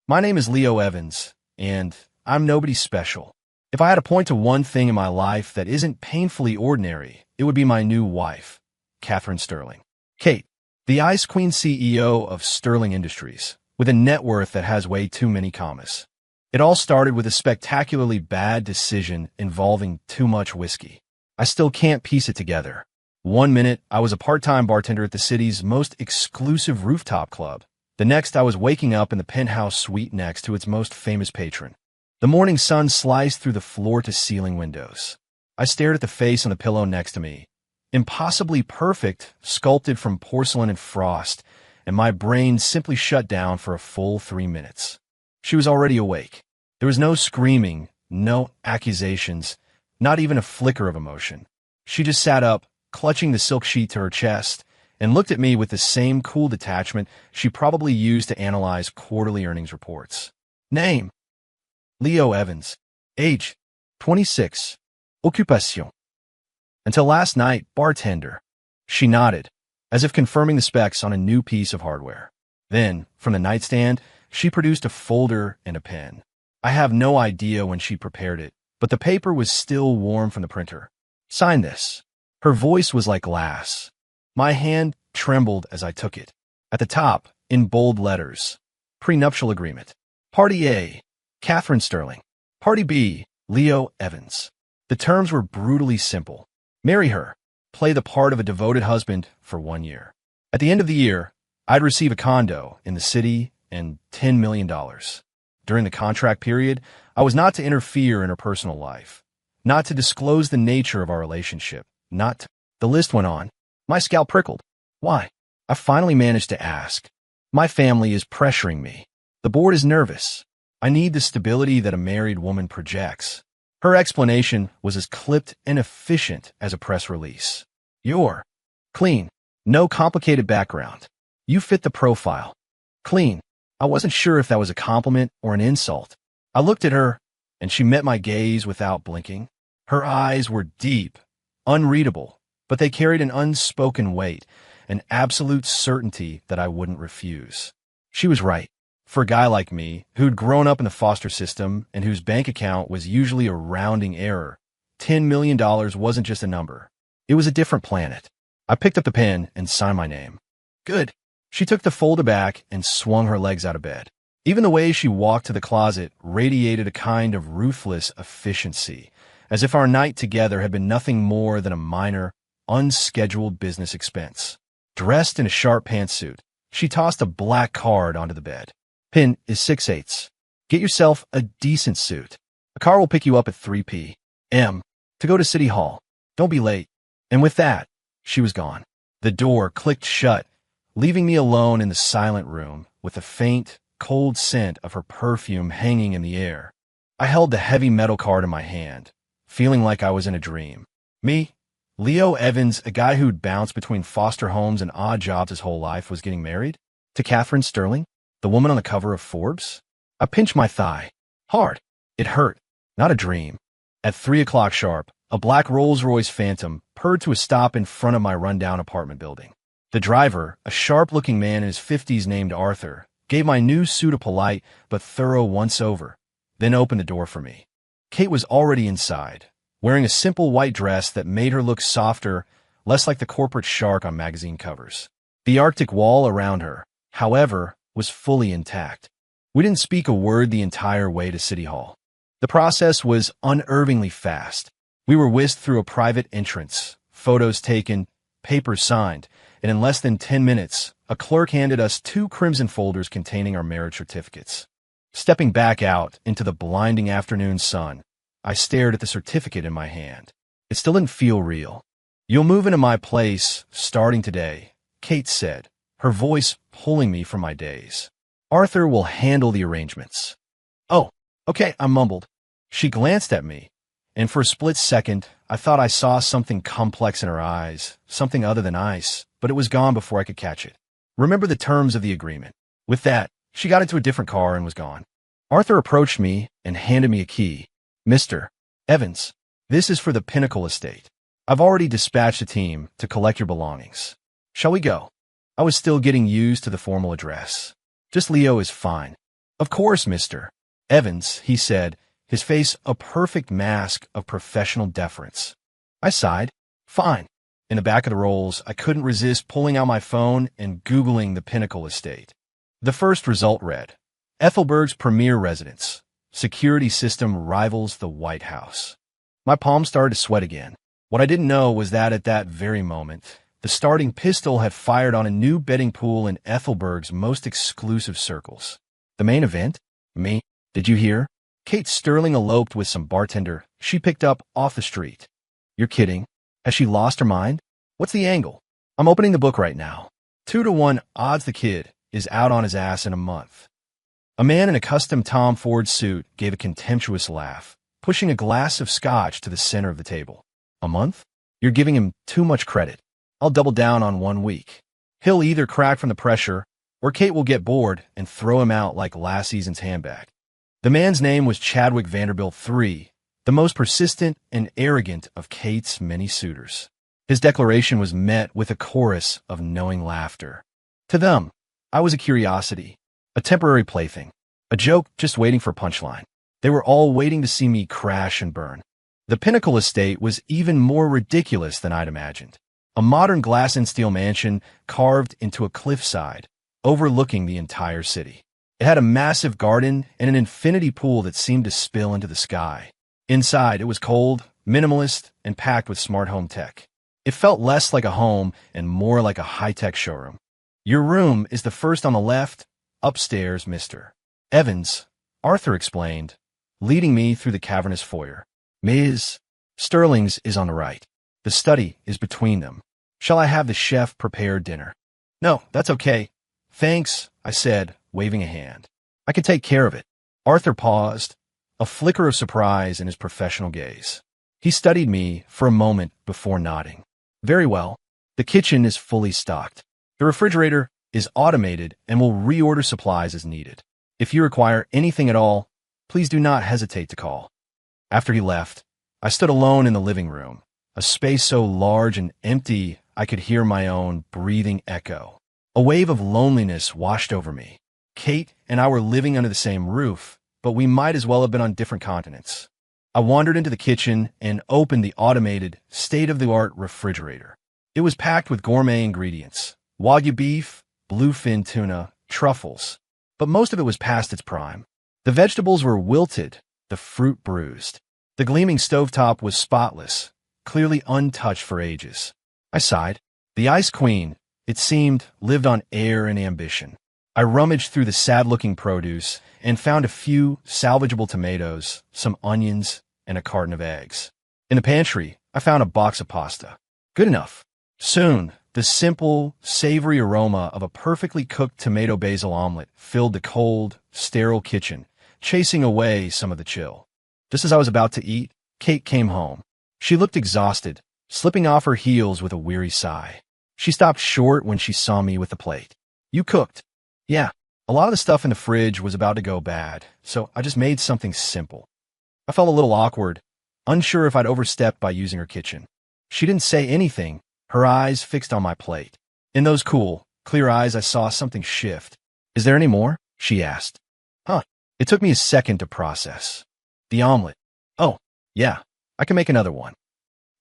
My name is Leo Evans, and I'm nobody special. If I had to point to one thing in my life that isn't painfully ordinary, it would be my new wife, Catherine Sterling. Kate, the Ice Queen CEO of Sterling Industries, with a net worth that has way too many commas. It all started with a spectacularly bad decision involving too much whiskey. I still can't piece it together. One minute, I was a part-time bartender at the city's most exclusive rooftop club. The next, I was waking up in the penthouse suite next to its most famous patron. The morning sun sliced through the floor-to-ceiling windows. I stared at the face on the pillow next to me. Impossibly perfect, sculpted from porcelain and frost, and my brain simply shut down for a full 3 minutes. She was already awake. There was no screaming, no accusations, not even a flicker of emotion. She just sat up, clutching the silk sheet to her chest, and looked at me with the same cool detachment she probably used to analyze quarterly earnings reports. Name: Leo Evans. Age: 26. Occupation: until last night, bartender. She nodded, as if confirming the specs on a new piece of hardware. Then, from the nightstand, she produced a folder and a pen. I have no idea when she prepared it, but the paper was still warm from the printer. Sign this. Her voice was like glass. My hand trembled as I took it. At the top, in bold letters, prenuptial agreement. Party A, Catherine Sterling. Party B, Leo Evans. The terms were brutally simple. Marry her, play the part of a devoted husband for 1 year. At the end of the year, I'd receive a condo in the city and $10 million. During the contract period, I was not to interfere in her personal life, not to disclose the nature of our relationship, not to... The list went on. My scalp prickled. Why? I finally managed to ask. My family is pressuring me. The board is nervous. I need the stability that a married woman projects. Her explanation was as clipped and efficient as a press release. You're clean. No complicated background. You fit the profile. Clean. I wasn't sure if that was a compliment or an insult. I looked at her, and she met my gaze without blinking. Her eyes were deep, unreadable, but they carried an unspoken weight, an absolute certainty that I wouldn't refuse. She was right. For a guy like me, who'd grown up in the foster system and whose bank account was usually a rounding error, $10 million wasn't just a number. It was a different planet. I picked up the pen and signed my name. Good. She took the folder back and swung her legs out of bed. Even the way she walked to the closet radiated a kind of ruthless efficiency, as if our night together had been nothing more than a minor, unscheduled business expense. Dressed in a sharp pantsuit, she tossed a black card onto the bed. Pin is 6/8. Get yourself a decent suit. A car will pick you up at 3 p.m. to go to City Hall. Don't be late. And with that, she was gone. The door clicked shut, leaving me alone in the silent room with the faint, cold scent of her perfume hanging in the air. I held the heavy metal card in my hand, feeling like I was in a dream. Me, Leo Evans, a guy who'd bounced between foster homes and odd jobs his whole life, was getting married? To Catherine Sterling, the woman on the cover of Forbes? I pinched my thigh. Hard. It hurt. Not a dream. At 3 o'clock sharp, a black Rolls-Royce Phantom purred to a stop in front of my rundown apartment building. The driver, a sharp-looking man in his 50s named Arthur, gave my new suit a polite but thorough once-over, then opened the door for me. Kate was already inside, wearing a simple white dress that made her look softer, less like the corporate shark on magazine covers. The Arctic wall around her, however, was fully intact. We didn't speak a word the entire way to City Hall. The process was unnervingly fast. We were whisked through a private entrance, photos taken, papers signed, and in less than 10 minutes, a clerk handed us 2 crimson folders containing our marriage certificates. Stepping back out into the blinding afternoon sun, I stared at the certificate in my hand. It still didn't feel real. You'll move into my place starting today, Kate said, her voice pulling me from my daze. Arthur will handle the arrangements. Oh, okay, I mumbled. She glanced at me, and for a split second, I thought I saw something complex in her eyes, something other than ice, but it was gone before I could catch it. Remember the terms of the agreement. With that, she got into a different car and was gone. Arthur approached me and handed me a key. Mr. Evans, this is for the Pinnacle estate. I've already dispatched a team to collect your belongings. Shall we go? I was still getting used to the formal address. Just Leo is fine. Of course, Mr. Evans, he said, his face a perfect mask of professional deference. I sighed. Fine. In the back of the rolls, I couldn't resist pulling out my phone and Googling the Pinnacle estate. The first result read, Ethelberg's premier residence. Security system rivals the White House. My palms started to sweat again. What I didn't know was that at that very moment, the starting pistol had fired on a new betting pool in Ethelberg's most exclusive circles. The main event? Me? Did you hear? Kate Sterling eloped with some bartender she picked up off the street. You're kidding. Has she lost her mind? What's the angle? I'm opening the book right now. 2-to-1 odds the kid is out on his ass in a month. A man in a custom Tom Ford suit gave a contemptuous laugh, pushing a glass of scotch to the center of the table. A month? You're giving him too much credit. I'll double down on 1 week. He'll either crack from the pressure, or Kate will get bored and throw him out like last season's handbag. The man's name was Chadwick Vanderbilt III, the most persistent and arrogant of Kate's many suitors. His declaration was met with a chorus of knowing laughter. To them, I was a curiosity, a temporary plaything, a joke just waiting for punchline. They were all waiting to see me crash and burn. The Pinnacle estate was even more ridiculous than I'd imagined. A modern glass and steel mansion carved into a cliffside, overlooking the entire city. It had a massive garden and an infinity pool that seemed to spill into the sky. Inside, it was cold, minimalist, and packed with smart home tech. It felt less like a home and more like a high-tech showroom. Your room is the first on the left, upstairs, Mr. Evans, Arthur explained, leading me through the cavernous foyer. Ms. Sterling's is on the right. The study is between them. Shall I have the chef prepare dinner? No, that's okay. Thanks, I said, waving a hand. I can take care of it. Arthur paused, a flicker of surprise in his professional gaze. He studied me for a moment before nodding. Very well. The kitchen is fully stocked. The refrigerator is automated and will reorder supplies as needed. If you require anything at all, please do not hesitate to call. After he left, I stood alone in the living room, a space so large and empty I could hear my own breathing echo. A wave of loneliness washed over me. Kate and I were living under the same roof, but we might as well have been on different continents. I wandered into the kitchen and opened the automated, state-of-the-art refrigerator. It was packed with gourmet ingredients, Wagyu beef, bluefin tuna, truffles, but most of it was past its prime. The vegetables were wilted, the fruit bruised. The gleaming stovetop was spotless, clearly untouched for ages. I sighed. The Ice Queen, it seemed, lived on air and ambition. I rummaged through the sad-looking produce and found a few salvageable tomatoes, some onions, and a carton of eggs. In the pantry, I found a box of pasta. Good enough. Soon, the simple, savory aroma of a perfectly cooked tomato basil omelet filled the cold, sterile kitchen, chasing away some of the chill. Just as I was about to eat, Kate came home. She looked exhausted, slipping off her heels with a weary sigh. She stopped short when she saw me with the plate. You cooked? Yeah. A lot of the stuff in the fridge was about to go bad, so I just made something simple. I felt a little awkward, unsure if I'd overstepped by using her kitchen. She didn't say anything, her eyes fixed on my plate. In those cool, clear eyes, I saw something shift. Is there any more? She asked. Huh. It took me a second to process. The omelet. Oh, yeah, I can make another one.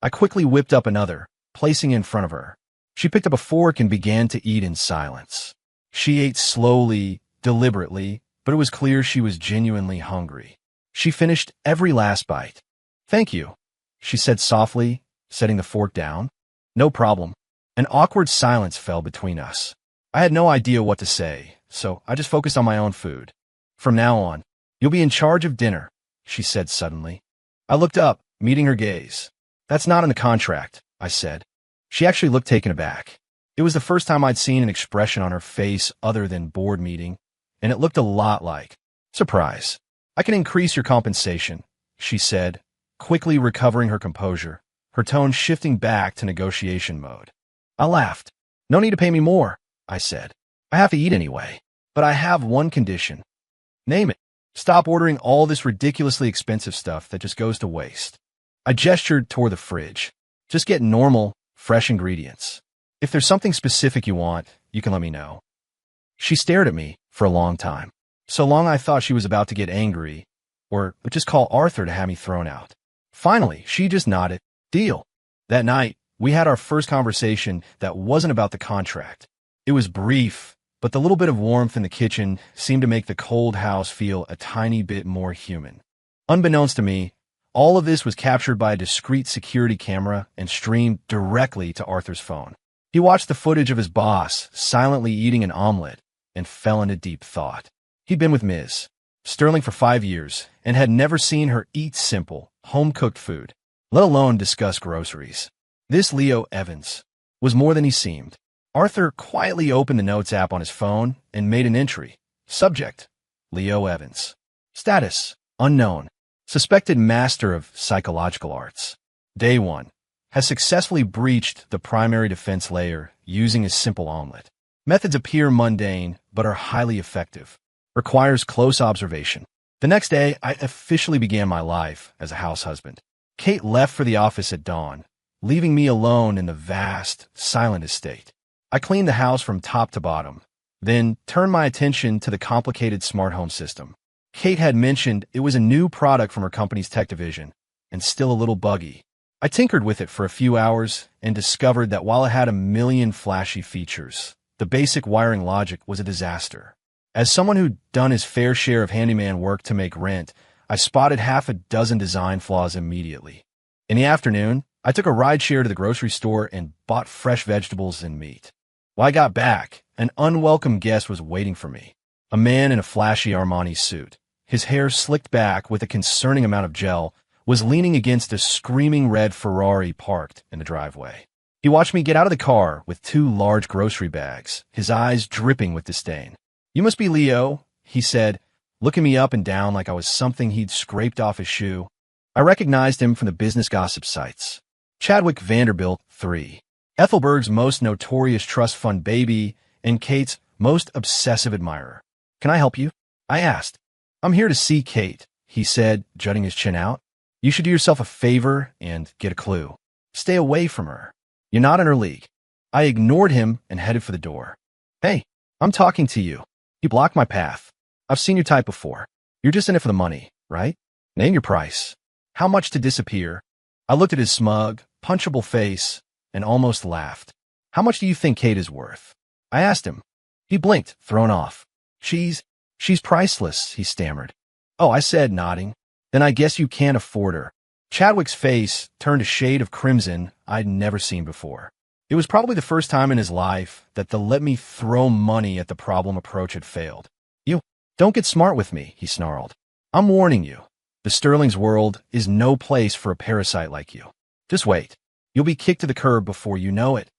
I quickly whipped up another, placing it in front of her. She picked up a fork and began to eat in silence. She ate slowly, deliberately, but it was clear she was genuinely hungry. She finished every last bite. Thank you, she said softly, setting the fork down. No problem. An awkward silence fell between us. I had no idea what to say, so I just focused on my own food. From now on, you'll be in charge of dinner, she said suddenly. I looked up, meeting her gaze. That's not in the contract, I said. She actually looked taken aback. It was the first time I'd seen an expression on her face other than board meeting, and it looked a lot like surprise. I can increase your compensation, she said, quickly recovering her composure, her tone shifting back to negotiation mode. I laughed. No need to pay me more, I said. I have to eat anyway, but I have one condition. Name it. Stop ordering all this ridiculously expensive stuff that just goes to waste. I gestured toward the fridge. Just get normal, fresh ingredients. If there's something specific you want, you can let me know. She stared at me for a long time. So long I thought she was about to get angry, or just call Arthur to have me thrown out. Finally, she just nodded. Deal. That night, we had our first conversation that wasn't about the contract. It was brief, but the little bit of warmth in the kitchen seemed to make the cold house feel a tiny bit more human. Unbeknownst to me, all of this was captured by a discreet security camera and streamed directly to Arthur's phone. He watched the footage of his boss silently eating an omelet and fell into deep thought. He'd been with Ms. Sterling for 5 years and had never seen her eat simple, home-cooked food, let alone discuss groceries. This Leo Evans was more than he seemed. Arthur quietly opened the Notes app on his phone and made an entry. Subject: Leo Evans. Status: unknown. Suspected master of psychological arts. Day 1. Has successfully breached the primary defense layer using his simple omelet. Methods appear mundane, but are highly effective. Requires close observation. The next day, I officially began my life as a house husband. Kate left for the office at dawn, leaving me alone in the vast, silent estate. I cleaned the house from top to bottom, then turned my attention to the complicated smart home system. Kate had mentioned it was a new product from her company's tech division, and still a little buggy. I tinkered with it for a few hours and discovered that while it had a million flashy features, the basic wiring logic was a disaster. As someone who'd done his fair share of handyman work to make rent, I spotted half a dozen design flaws immediately. In the afternoon, I took a rideshare to the grocery store and bought fresh vegetables and meat. When I got back, an unwelcome guest was waiting for me. A man in a flashy Armani suit, his hair slicked back with a concerning amount of gel, was leaning against a screaming red Ferrari parked in the driveway. He watched me get out of the car with 2 large grocery bags, his eyes dripping with disdain. "You must be Leo," he said, looking me up and down like I was something he'd scraped off his shoe. I recognized him from the business gossip sites. Chadwick Vanderbilt, 3. Ethelberg's most notorious trust fund baby and Kate's most obsessive admirer. "Can I help you?" I asked. "I'm here to see Kate," he said, jutting his chin out. "You should do yourself a favor and get a clue. Stay away from her. You're not in her league." I ignored him and headed for the door. "Hey, I'm talking to you." He blocked my path. "I've seen your type before. You're just in it for the money, right? Name your price. How much to disappear?" I looked at his smug, punchable face and almost laughed. "How much do you think Kate is worth?" I asked him. He blinked, thrown off. She's priceless," he stammered. "Oh," I said, nodding. "Then I guess you can't afford her." Chadwick's face turned a shade of crimson I'd never seen before. It was probably the first time in his life that the let me throw money at the problem approach had failed. "You, don't get smart with me," he snarled. "I'm warning you. The Sterling's world is no place for a parasite like you. Just wait. You'll be kicked to the curb before you know it."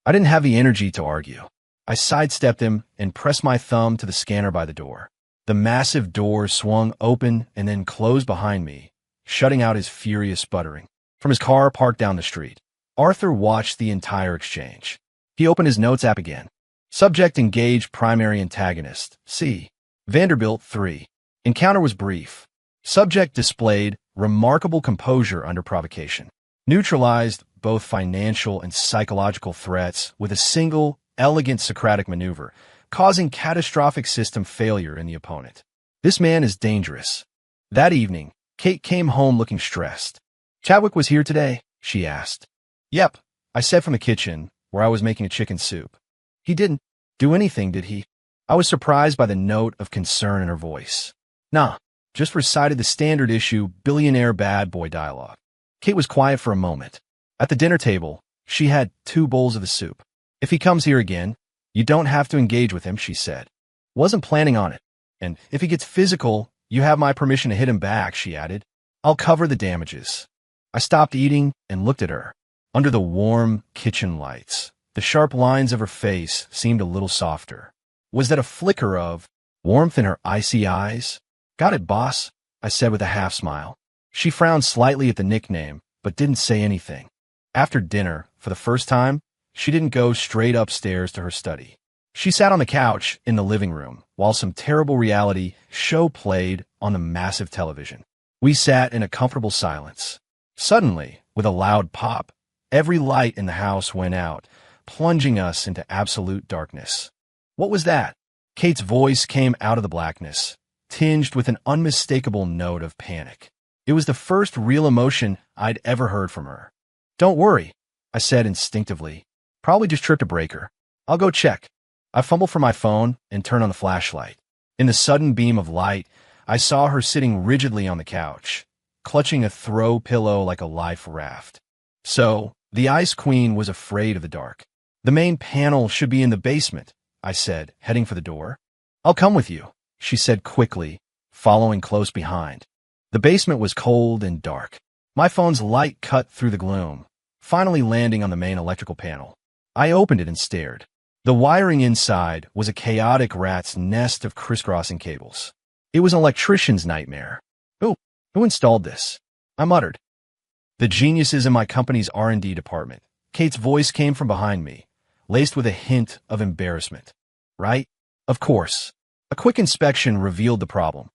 I didn't have the energy to argue. I sidestepped him and pressed my thumb to the scanner by the door. The massive door swung open and then closed behind me, shutting out his furious sputtering. From his car parked down the street, Arthur watched the entire exchange. He opened his Notes app again. Subject: engaged primary antagonist. C. Vanderbilt, 3. Encounter was brief. Subject displayed remarkable composure under provocation. Neutralized both financial and psychological threats with a single, elegant Socratic maneuver, causing catastrophic system failure in the opponent. This man is dangerous. That evening, Kate came home looking stressed. "Chadwick was here today?" she asked. "Yep," I said from the kitchen, where I was making a chicken soup. "He didn't do anything, did he?" I was surprised by the note of concern in her voice. "Nah, just recited the standard issue billionaire bad boy dialogue." Kate was quiet for a moment. At the dinner table, she had 2 bowls of the soup. "If he comes here again, you don't have to engage with him," she said. "Wasn't planning on it. And if he gets physical, you have my permission to hit him back," she added. "I'll cover the damages." I stopped eating and looked at her. Under the warm kitchen lights, the sharp lines of her face seemed a little softer. Was that a flicker of warmth in her icy eyes? "Got it, boss," I said with a half smile. She frowned slightly at the nickname, but didn't say anything. After dinner, for the first time, she didn't go straight upstairs to her study. She sat on the couch in the living room while some terrible reality show played on the massive television. We sat in a comfortable silence. Suddenly, with a loud pop, every light in the house went out, plunging us into absolute darkness. "What was that?" Kate's voice came out of the blackness, tinged with an unmistakable note of panic. It was the first real emotion I'd ever heard from her. "Don't worry," I said instinctively. "Probably just tripped a breaker. I'll go check." I fumbled for my phone and turned on the flashlight. In the sudden beam of light, I saw her sitting rigidly on the couch, clutching a throw pillow like a life raft. So, the Ice Queen was afraid of the dark. "The main panel should be in the basement," I said, heading for the door. "I'll come with you," she said quickly, following close behind. The basement was cold and dark. My phone's light cut through the gloom, finally landing on the main electrical panel. I opened it and stared. The wiring inside was a chaotic rat's nest of crisscrossing cables. It was an electrician's nightmare. Who installed this?" I muttered. "The geniuses in my company's R&D department." Kate's voice came from behind me, laced with a hint of embarrassment. "Right? Of course." A quick inspection revealed the problem.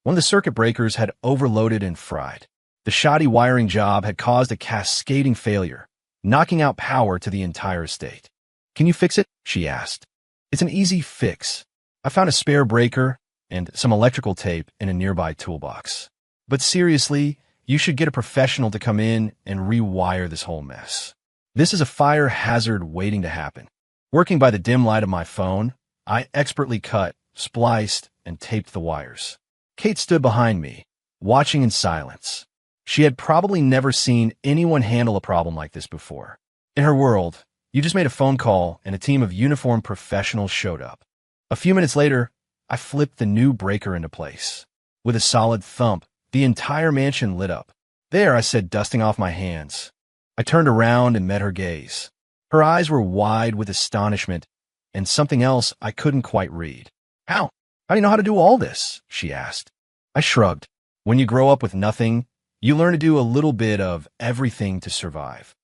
One of the circuit breakers had overloaded and fried. The shoddy wiring job had caused a cascading failure, knocking out power to the entire estate. "Can you fix it?" she asked. "It's an easy fix. I found a spare breaker and some electrical tape in a nearby toolbox. But seriously, you should get a professional to come in and rewire this whole mess. This is a fire hazard waiting to happen." Working by the dim light of my phone, I expertly cut, spliced, and taped the wires. Kate stood behind me, watching in silence. She had probably never seen anyone handle a problem like this before. In her world, you just made a phone call and a team of uniformed professionals showed up. A few minutes later, I flipped the new breaker into place. With a solid thump, the entire mansion lit up. "There," I said, dusting off my hands. I turned around and met her gaze. Her eyes were wide with astonishment and something else I couldn't quite read. How do you know how to do all this?" she asked. I shrugged. When you grow up with nothing, you learn to do a little bit of everything to survive.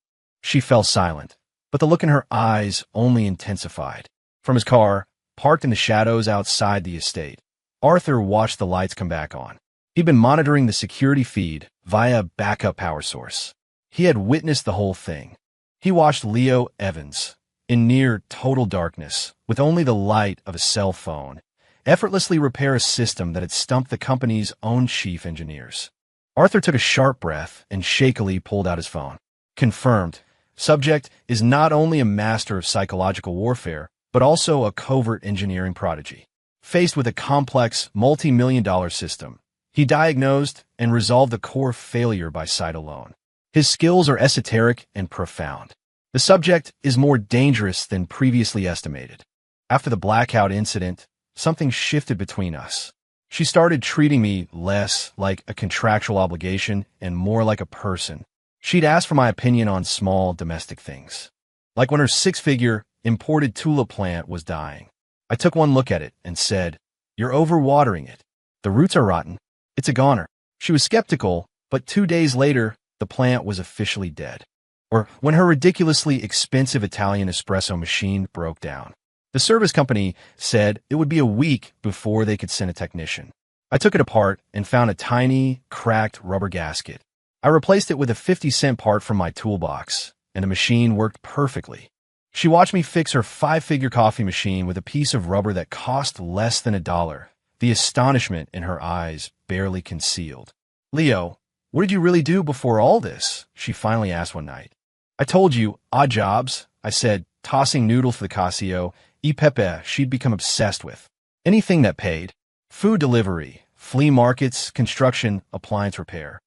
She fell silent, but the look in her eyes only intensified. From his car, parked in the shadows outside the estate, Arthur watched the lights come back on. He'd been monitoring the security feed via a backup power source. He had witnessed the whole thing. He watched Leo Evans, in near total darkness, with only the light of a cell phone, effortlessly repair a system that had stumped the company's own chief engineers. Arthur took a sharp breath and shakily pulled out his phone. Confirmed. Subject is not only a master of psychological warfare, but also a covert engineering prodigy. Faced with a complex, multi-million-dollar system, he diagnosed and resolved the core failure by sight alone. His skills are esoteric and profound. The subject is more dangerous than previously estimated. After the blackout incident, something shifted between us. She started treating me less like a contractual obligation and more like a person. She'd ask for my opinion on small domestic things, like when her six-figure imported tulip plant was dying. I took one look at it and said, "You're overwatering it. The roots are rotten. It's a goner." She was skeptical, but 2 days later, the plant was officially dead. Or when her ridiculously expensive Italian espresso machine broke down. The service company said it would be a week before they could send a technician. I took it apart and found a tiny, cracked rubber gasket. I replaced it with a 50-cent part from my toolbox, and the machine worked perfectly. She watched me fix her 5-figure coffee machine with a piece of rubber that cost less than $1. The astonishment in her eyes barely concealed. "Leo, what did you really do before all this?" she finally asked one night. "I told you, odd jobs," I said, tossing noodles for the Casio, e pepe she'd become obsessed with. Anything that paid. Food delivery, flea markets, construction, appliance repair.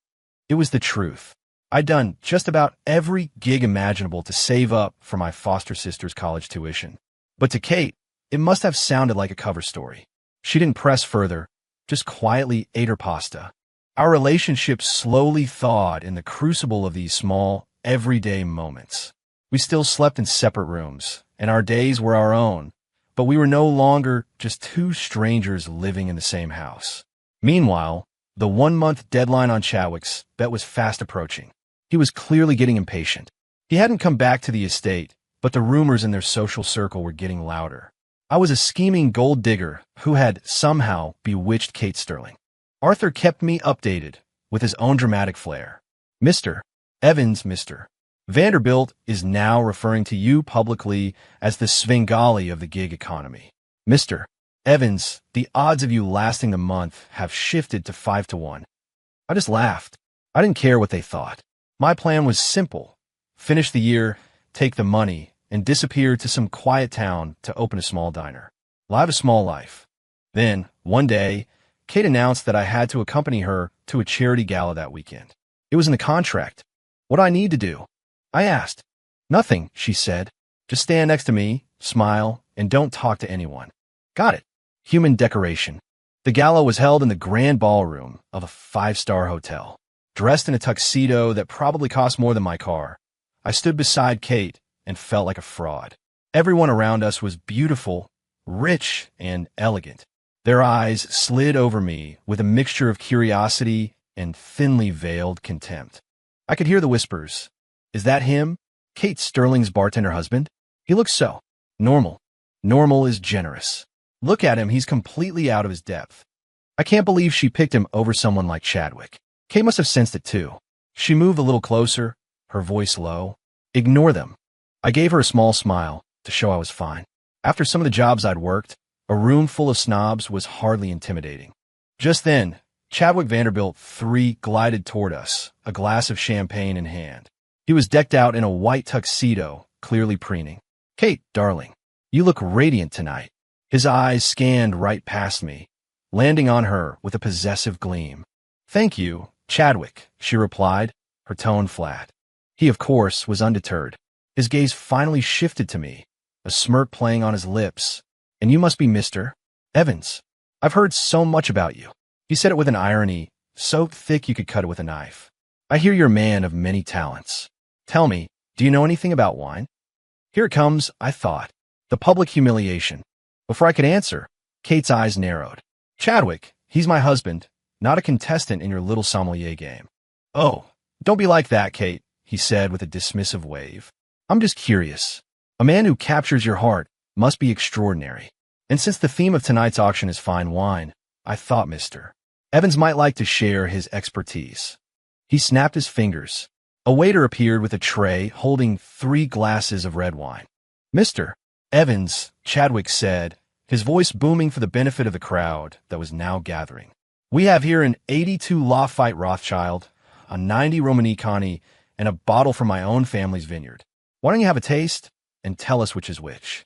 It was the truth. I'd done just about every gig imaginable to save up for my foster sister's college tuition. But to Kate, it must have sounded like a cover story. She didn't press further, just quietly ate her pasta. Our relationship slowly thawed in the crucible of these small, everyday moments. We still slept in separate rooms, and our days were our own, but we were no longer just two strangers living in the same house. Meanwhile, the 1-month deadline on Chadwick's bet was fast approaching. He was clearly getting impatient. He hadn't come back to the estate, but the rumors in their social circle were getting louder. I was a scheming gold digger who had somehow bewitched Kate Sterling. Arthur kept me updated with his own dramatic flair. "Mr. Evans, Mr. Vanderbilt is now referring to you publicly as the Svengali of the gig economy. Mr. Evans, the odds of you lasting the month have shifted to 5 to 1. I just laughed. I didn't care what they thought. My plan was simple. Finish the year, take the money, and disappear to some quiet town to open a small diner. Live a small life. Then, one day, Kate announced that I had to accompany her to a charity gala that weekend. It was in the contract. What do I need to do? I asked. Nothing, she said. Just stand next to me, smile, and don't talk to anyone. Got it. Human decoration. The gala was held in the grand ballroom of a 5-star hotel. Dressed in a tuxedo that probably cost more than my car, I stood beside Kate and felt like a fraud. Everyone around us was beautiful, rich, and elegant. Their eyes slid over me with a mixture of curiosity and thinly veiled contempt. I could hear the whispers. Is that him? Kate Sterling's bartender husband? He looks so normal. Normal is generous. Look at him, he's completely out of his depth. I can't believe she picked him over someone like Chadwick. Kate must have sensed it too. She moved a little closer, her voice low. Ignore them. I gave her a small smile to show I was fine. After some of the jobs I'd worked, a room full of snobs was hardly intimidating. Just then, Chadwick Vanderbilt III glided toward us, a glass of champagne in hand. He was decked out in a white tuxedo, clearly preening. Kate, darling, you look radiant tonight. His eyes scanned right past me, landing on her with a possessive gleam. Thank you, Chadwick, she replied, her tone flat. He, of course, was undeterred. His gaze finally shifted to me, a smirk playing on his lips. And you must be Mr. Evans. I've heard so much about you. He said it with an irony, so thick you could cut it with a knife. I hear you're a man of many talents. Tell me, do you know anything about wine? Here it comes, I thought. The public humiliation. Before I could answer, Kate's eyes narrowed. Chadwick, he's my husband, not a contestant in your little sommelier game. Oh, don't be like that, Kate, he said with a dismissive wave. I'm just curious. A man who captures your heart must be extraordinary. And since the theme of tonight's auction is fine wine, I thought Mr. Evans might like to share his expertise. He snapped his fingers. A waiter appeared with a tray holding 3 glasses of red wine. Mr. Evans, Chadwick said, his voice booming for the benefit of the crowd that was now gathering. We have here an 82 Lafite Rothschild, a 90 Romanée-Conti, and a bottle from my own family's vineyard. Why don't you have a taste and tell us which is which?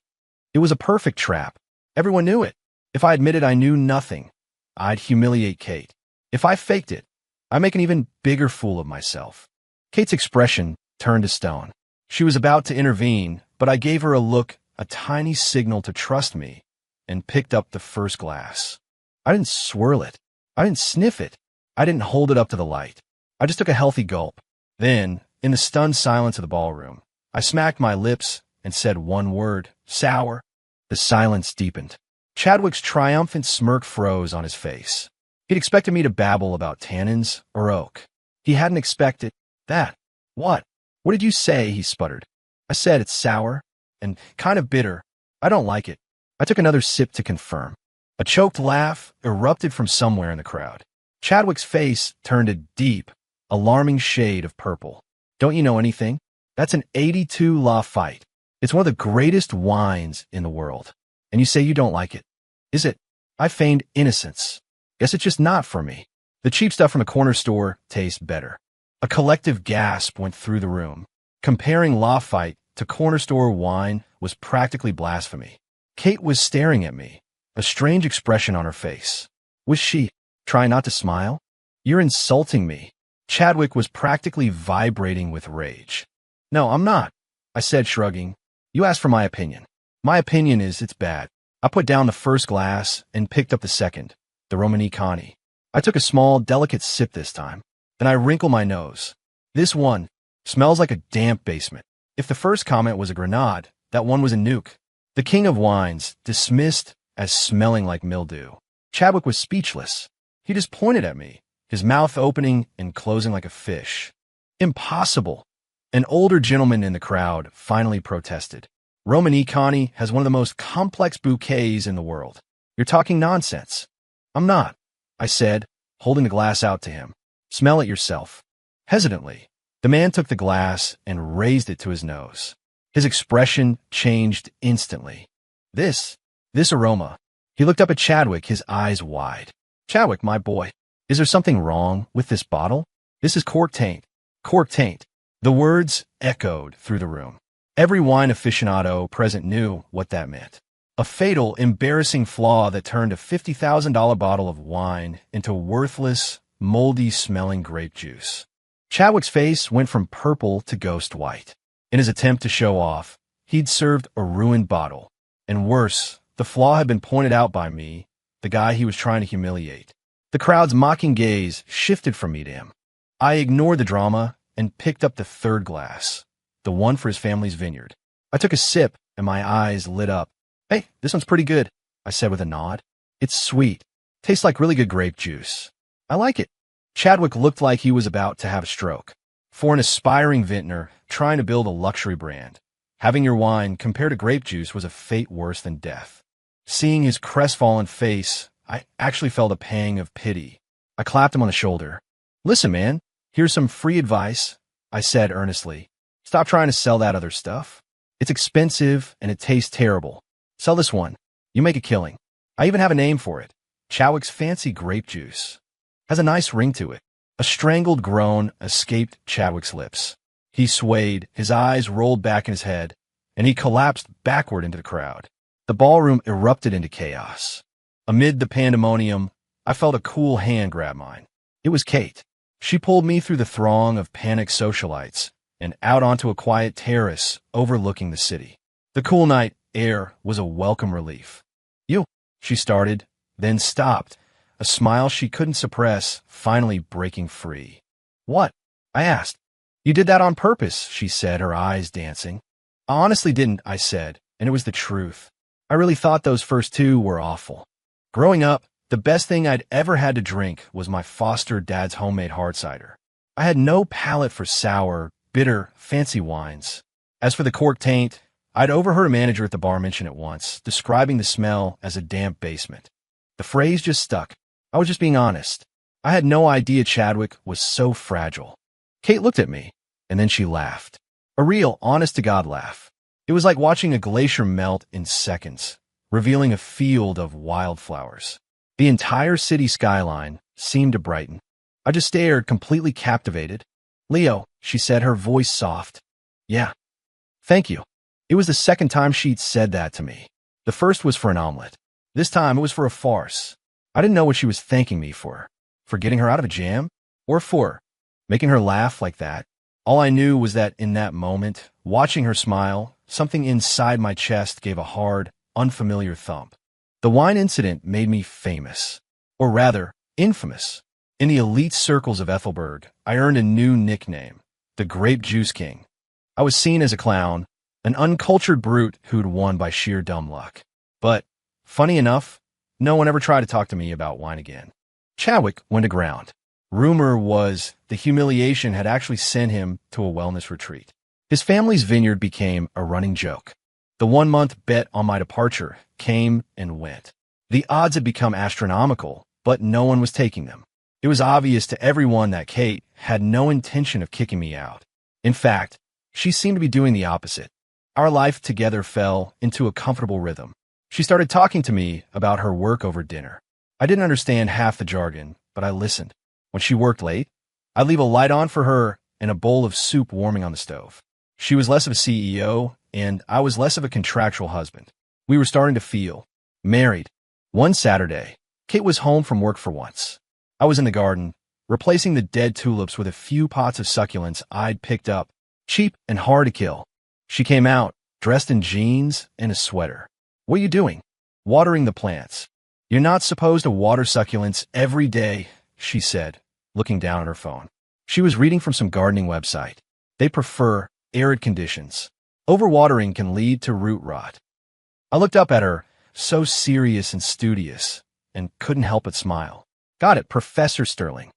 It was a perfect trap. Everyone knew it. If I admitted I knew nothing, I'd humiliate Kate. If I faked it, I'd make an even bigger fool of myself. Kate's expression turned to stone. She was about to intervene, but I gave her a look, a tiny signal to trust me, and picked up the first glass. I didn't swirl it. I didn't sniff it. I didn't hold it up to the light. I just took a healthy gulp. Then, in the stunned silence of the ballroom, I smacked my lips and said one word, sour. The silence deepened. Chadwick's triumphant smirk froze on his face. He'd expected me to babble about tannins or oak. He hadn't expected that. What? What did you say? He sputtered. I said it's sour and kind of bitter. I don't like it. I took another sip to confirm. A choked laugh erupted from somewhere in the crowd. Chadwick's face turned a deep, alarming shade of purple. Don't you know anything? That's an 82 Lafite. It's one of the greatest wines in the world. And you say you don't like it. Is it? I feigned innocence. Guess it's just not for me. The cheap stuff from a corner store tastes better. A collective gasp went through the room. Comparing Lafite to corner store wine was practically blasphemy. Kate was staring at me, a strange expression on her face. Was she trying not to smile? You're insulting me. Chadwick was practically vibrating with rage. No, I'm not, I said, shrugging. You asked for my opinion. My opinion is it's bad. I put down the first glass and picked up the second, the Romanée-Conti. I took a small, delicate sip this time. Then I wrinkled my nose. This one smells like a damp basement. If the first comment was a grenade, that one was a nuke. The king of wines, dismissed as smelling like mildew. Chadwick was speechless. He just pointed at me, his mouth opening and closing like a fish. Impossible. An older gentleman in the crowd finally protested. Romanée-Conti has one of the most complex bouquets in the world. You're talking nonsense. I'm not, I said, holding the glass out to him. Smell it yourself. Hesitantly, the man took the glass and raised it to his nose. His expression changed instantly. This aroma, He looked up at Chadwick, his eyes wide. Chadwick, my boy, is there something wrong with this bottle? This is cork taint. Cork taint. The words echoed through the room. Every wine aficionado present knew what that meant. A fatal, embarrassing flaw that turned a $50,000 bottle of wine into worthless, moldy-smelling grape juice. Chadwick's face went from purple to ghost white. In his attempt to show off, he'd served a ruined bottle. And worse, the flaw had been pointed out by me, the guy he was trying to humiliate. The crowd's mocking gaze shifted from me to him. I ignored the drama and picked up the third glass, the one for his family's vineyard. I took a sip and my eyes lit up. Hey, this one's pretty good, I said with a nod. It's sweet. Tastes like really good grape juice. I like it. Chadwick looked like he was about to have a stroke. For an aspiring vintner trying to build a luxury brand, having your wine compared to grape juice was a fate worse than death. Seeing his crestfallen face, I actually felt a pang of pity. I clapped him on the shoulder. Listen, man, here's some free advice, I said earnestly. Stop trying to sell that other stuff. It's expensive and it tastes terrible. Sell this one. You make a killing. I even have a name for it. Chadwick's Fancy Grape Juice. Has a nice ring to it. A strangled groan escaped Chadwick's lips. He swayed, his eyes rolled back in his head, and he collapsed backward into the crowd. The ballroom erupted into chaos. Amid the pandemonium, I felt a cool hand grab mine. It was Kate. She pulled me through the throng of panicked socialites and out onto a quiet terrace overlooking the city. The cool night air was a welcome relief. You, she started, then stopped, a smile she couldn't suppress finally breaking free. What? I asked. You did that on purpose, she said, her eyes dancing. I honestly didn't, I said, and it was the truth. I really thought those first two were awful. Growing up, the best thing I'd ever had to drink was my foster dad's homemade hard cider. I had no palate for sour, bitter, fancy wines. As for the cork taint, I'd overheard a manager at the bar mention it once, describing the smell as a damp basement. The phrase just stuck. I was just being honest. I had no idea Chadwick was so fragile. Kate looked at me, and then she laughed. A real, honest-to-God laugh. It was like watching a glacier melt in seconds, revealing a field of wildflowers. The entire city skyline seemed to brighten. I just stared, completely captivated. Leo, she said, her voice soft. Yeah. Thank you. It was the second time she'd said that to me. The first was for an omelet. This time it was for a farce. I didn't know what she was thanking me for. For getting her out of a jam? Or for making her laugh like that? All I knew was that in that moment, watching her smile, something inside my chest gave a hard, unfamiliar thump. The wine incident made me famous. Or rather, infamous. In the elite circles of Ethelberg, I earned a new nickname, the Grape Juice King. I was seen as a clown, an uncultured brute who'd won by sheer dumb luck. But, funny enough, no one ever tried to talk to me about wine again. Chadwick went aground. Rumor was the humiliation had actually sent him to a wellness retreat. His family's vineyard became a running joke. The 1-month bet on my departure came and went. The odds had become astronomical, but no one was taking them. It was obvious to everyone that Kate had no intention of kicking me out. In fact, she seemed to be doing the opposite. Our life together fell into a comfortable rhythm. She started talking to me about her work over dinner. I didn't understand half the jargon, but I listened. When she worked late, I'd leave a light on for her and a bowl of soup warming on the stove. She was less of a CEO, and I was less of a contractual husband. We were starting to feel married. One Saturday, Kate was home from work for once. I was in the garden, replacing the dead tulips with a few pots of succulents I'd picked up, cheap and hard to kill. She came out, dressed in jeans and a sweater. What are you doing? Watering the plants. You're not supposed to water succulents every day, she said, looking down at her phone. She was reading from some gardening website. They prefer arid conditions. Overwatering can lead to root rot. I looked up at her, so serious and studious, and couldn't help but smile. Got it, Professor Sterling.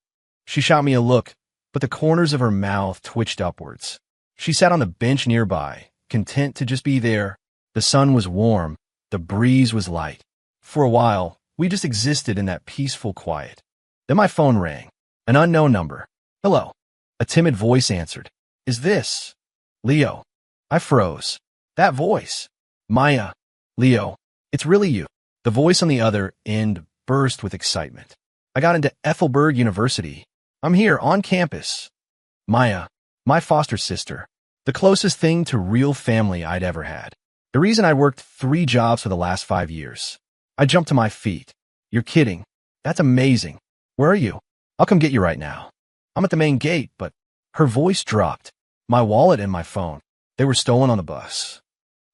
She shot me a look, but the corners of her mouth twitched upwards. She sat on the bench nearby, content to just be there. The sun was warm, the breeze was light. For a while, we just existed in that peaceful quiet. Then my phone rang. An unknown number. Hello. A timid voice answered. Is this Leo? I froze. That voice. Maya. Leo. It's really you. The voice on the other end burst with excitement. I got into Ethelberg University. I'm here on campus. Maya, my foster sister, the closest thing to real family I'd ever had. The reason I worked 3 jobs for the last 5 years. I jumped to my feet. You're kidding. That's amazing. Where are you? I'll come get you right now. I'm at the main gate, but her voice dropped. My wallet and my phone. They were stolen on the bus.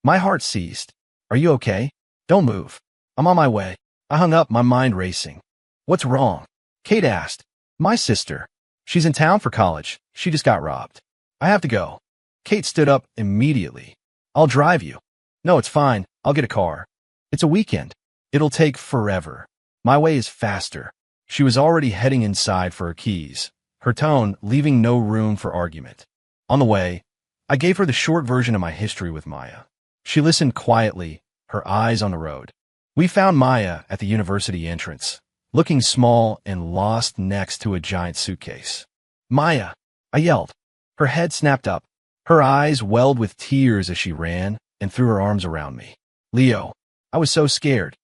My heart seized. Are you okay? Don't move. I'm on my way. I hung up, my mind racing. What's wrong? Kate asked. My sister. She's in town for college. She just got robbed. I have to go. Kate stood up immediately. I'll drive you. No, it's fine. I'll get a car. It's a weekend. It'll take forever. My way is faster. She was already heading inside for her keys, her tone leaving no room for argument. On the way, I gave her the short version of my history with Maya. She listened quietly, her eyes on the road. We found Maya at the university entrance, looking small and lost next to a giant suitcase. Maya, I yelled. Her head snapped up. Her eyes welled with tears as she ran and threw her arms around me. Leo, I was so scared.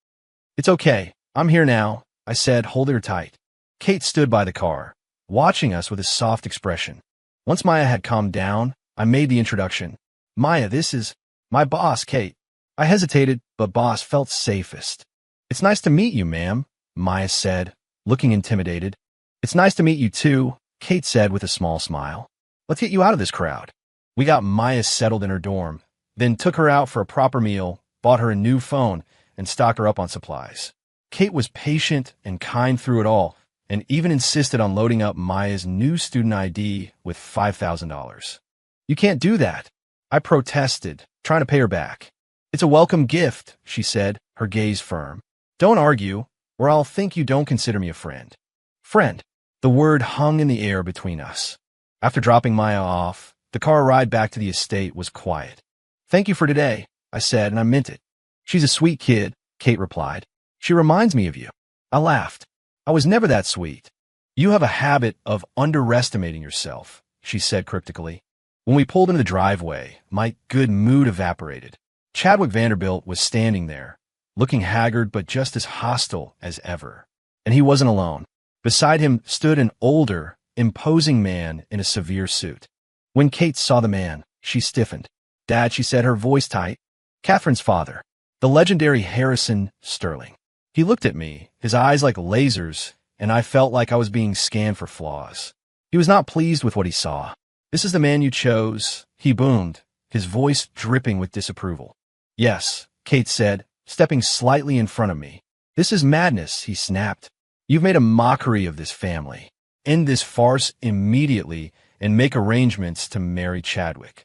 It's okay. I'm here now, I said, holding her tight. Kate stood by the car, watching us with a soft expression. Once Maya had calmed down, I made the introduction. Maya, this is my boss, Kate. I hesitated, but boss felt safest. It's nice to meet you, ma'am, Maya said, looking intimidated. It's nice to meet you too, Kate said with a small smile. Let's get you out of this crowd. We got Maya settled in her dorm, then took her out for a proper meal, bought her a new phone, and stocked her up on supplies. Kate was patient and kind through it all, and even insisted on loading up Maya's new student ID with $5,000. You can't do that, I protested, trying to pay her back. It's a welcome gift, she said, her gaze firm. Don't argue, or I'll think you don't consider me a friend. Friend. The word hung in the air between us. After dropping Maya off, the car ride back to the estate was quiet. Thank you for today, I said, and I meant it. She's a sweet kid, Kate replied. She reminds me of you. I laughed. I was never that sweet. You have a habit of underestimating yourself, she said cryptically. When we pulled into the driveway, my good mood evaporated. Chadwick Vanderbilt was standing there, looking haggard but just as hostile as ever. And he wasn't alone. Beside him stood an older, imposing man in a severe suit. When Kate saw the man, she stiffened. Dad, she said, her voice tight. Catherine's father, the legendary Harrison Sterling. He looked at me, his eyes like lasers, and I felt like I was being scanned for flaws. He was not pleased with what he saw. This is the man you chose, he boomed, his voice dripping with disapproval. Yes, Kate said, stepping slightly in front of me. This is madness, he snapped. You've made a mockery of this family. End this farce immediately and make arrangements to marry Chadwick.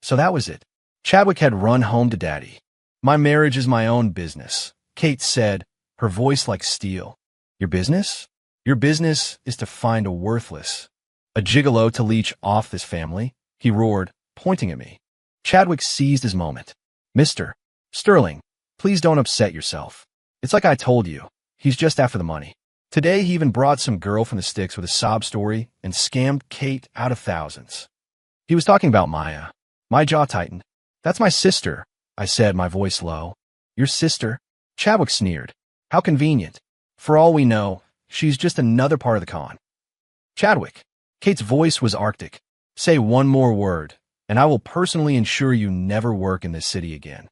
So that was it. Chadwick had run home to Daddy. My marriage is my own business, Kate said, her voice like steel. Your business? Your business is to find a worthless, a gigolo to leech off this family, he roared, pointing at me. Chadwick seized his moment. Mr. Sterling, please don't upset yourself. It's like I told you. He's just after the money. Today he even brought some girl from the sticks with a sob story and scammed Kate out of thousands. He was talking about Maya. My jaw tightened. That's my sister, I said, my voice low. Your sister? Chadwick sneered. How convenient. For all we know, she's just another part of the con. Chadwick. Kate's voice was arctic. Say one more word, and I will personally ensure you never work in this city again.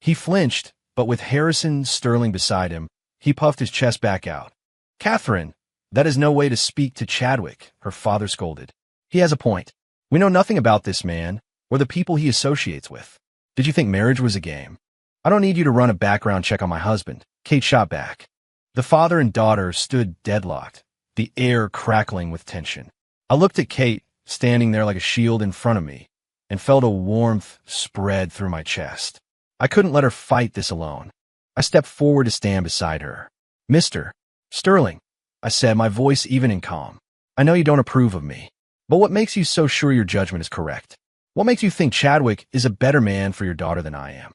He flinched, but with Harrison Sterling beside him, he puffed his chest back out. Catherine, that is no way to speak to Chadwick, her father scolded. He has a point. We know nothing about this man or the people he associates with. Did you think marriage was a game? I don't need you to run a background check on my husband, Kate shot back. The father and daughter stood deadlocked, the air crackling with tension. I looked at Kate, standing there like a shield in front of me, and felt a warmth spread through my chest. I couldn't let her fight this alone. I stepped forward to stand beside her. Mr. Sterling, I said, my voice even in calm. I know you don't approve of me, but what makes you so sure your judgment is correct? What makes you think Chadwick is a better man for your daughter than I am?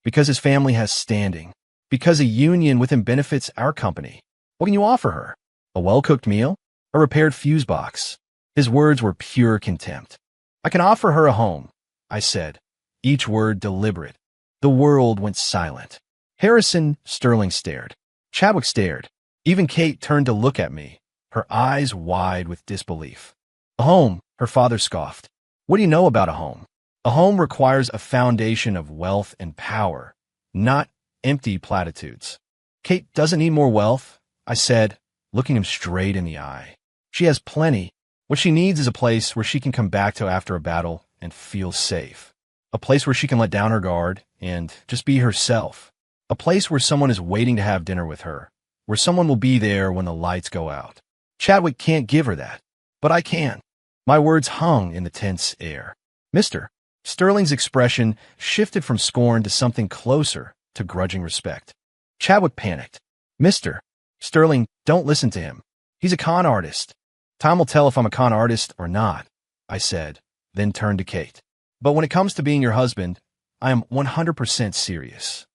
Because his family has standing. Because a union with him benefits our company. What can you offer her? A well-cooked meal? A repaired fuse box? His words were pure contempt. I can offer her a home, I said, each word deliberate. The world went silent. Harrison Sterling stared. Chadwick stared. Even Kate turned to look at me, her eyes wide with disbelief. A home, her father scoffed. What do you know about a home? A home requires a foundation of wealth and power, not empty platitudes. Kate doesn't need more wealth, I said, looking him straight in the eye. She has plenty. What she needs is a place where she can come back to after a battle and feel safe. A place where she can let down her guard and just be herself. A place where someone is waiting to have dinner with her, where someone will be there when the lights go out. Chadwick can't give her that, but I can. My words hung in the tense air. Mr. Sterling's expression shifted from scorn to something closer to grudging respect. Chadwick panicked. Mr. Sterling, don't listen to him. He's a con artist. Time will tell if I'm a con artist or not, I said, then turned to Kate. But when it comes to being your husband, I am 100% serious.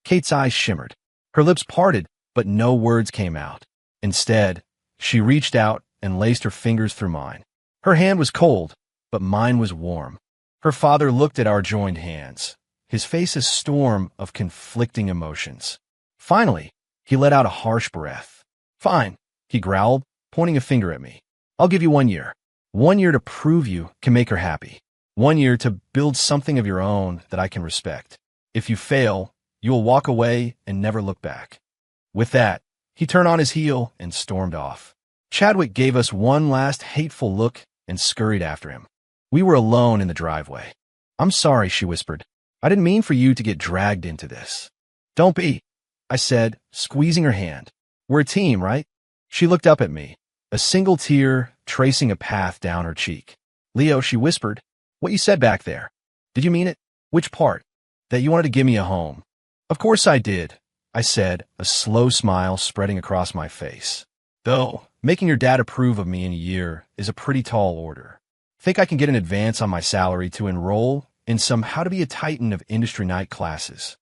Kate's eyes shimmered. Her lips parted, but no words came out. Instead, she reached out and laced her fingers through mine. Her hand was cold, but mine was warm. Her father looked at our joined hands, his face a storm of conflicting emotions. Finally, he let out a harsh breath. Fine, he growled, pointing a finger at me. I'll give you 1 year. 1 year to prove you can make her happy. 1 year to build something of your own that I can respect. If you fail, you will walk away and never look back. With that, he turned on his heel and stormed off. Chadwick gave us one last hateful look and scurried after him. We were alone in the driveway. I'm sorry, she whispered. I didn't mean for you to get dragged into this. Don't be, I said, squeezing her hand. We're a team, right? She looked up at me, a single tear tracing a path down her cheek. Leo, she whispered, what you said back there. Did you mean it? Which part? That you wanted to give me a home. Of course I did, I said, a slow smile spreading across my face. Though, making your dad approve of me in a year is a pretty tall order. Think I can get an advance on my salary to enroll in some How to Be a Titan of Industry Night classes.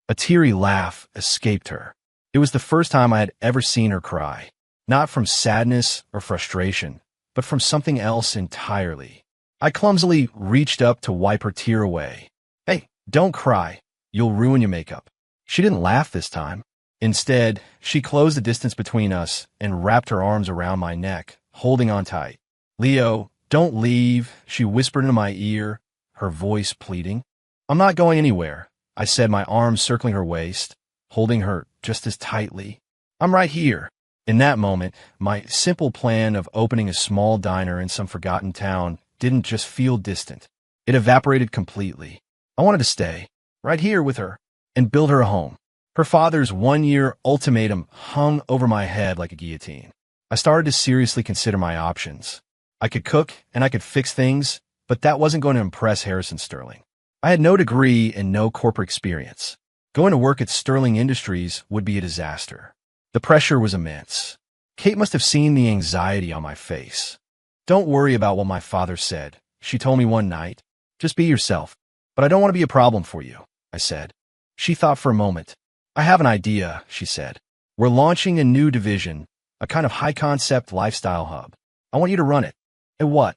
A teary laugh escaped her. It was the first time I had ever seen her cry, not from sadness or frustration, but from something else entirely. I clumsily reached up to wipe her tear away. Hey, don't cry. You'll ruin your makeup. She didn't laugh this time. Instead, she closed the distance between us and wrapped her arms around my neck, holding on tight. Leo, don't leave, she whispered into my ear, her voice pleading. I'm not going anywhere, I said, my arms circling her waist, holding her just as tightly. I'm right here. In that moment, my simple plan of opening a small diner in some forgotten town didn't just feel distant. It evaporated completely. I wanted to stay, right here with her, and build her a home. Her father's 1 year ultimatum hung over my head like a guillotine. I started to seriously consider my options. I could cook and I could fix things, but that wasn't going to impress Harrison Sterling. I had no degree and no corporate experience. Going to work at Sterling Industries would be a disaster. The pressure was immense. Kate must have seen the anxiety on my face. Don't worry about what my father said, she told me one night. Just be yourself. But I don't want to be a problem for you, I said. She thought for a moment. I have an idea, she said. We're launching a new division, a kind of high-concept lifestyle hub. I want you to run it. And what?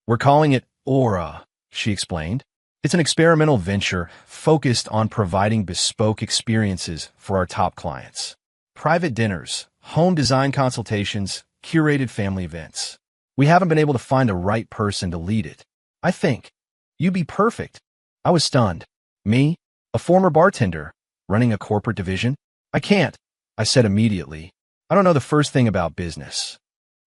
We're calling it Aura, she explained. It's an experimental venture focused on providing bespoke experiences for our top clients. Private dinners, home design consultations, curated family events. We haven't been able to find the right person to lead it. I think. You'd be perfect. I was stunned. Me? A former bartender, running a corporate division? I can't, I said immediately. I don't know the first thing about business.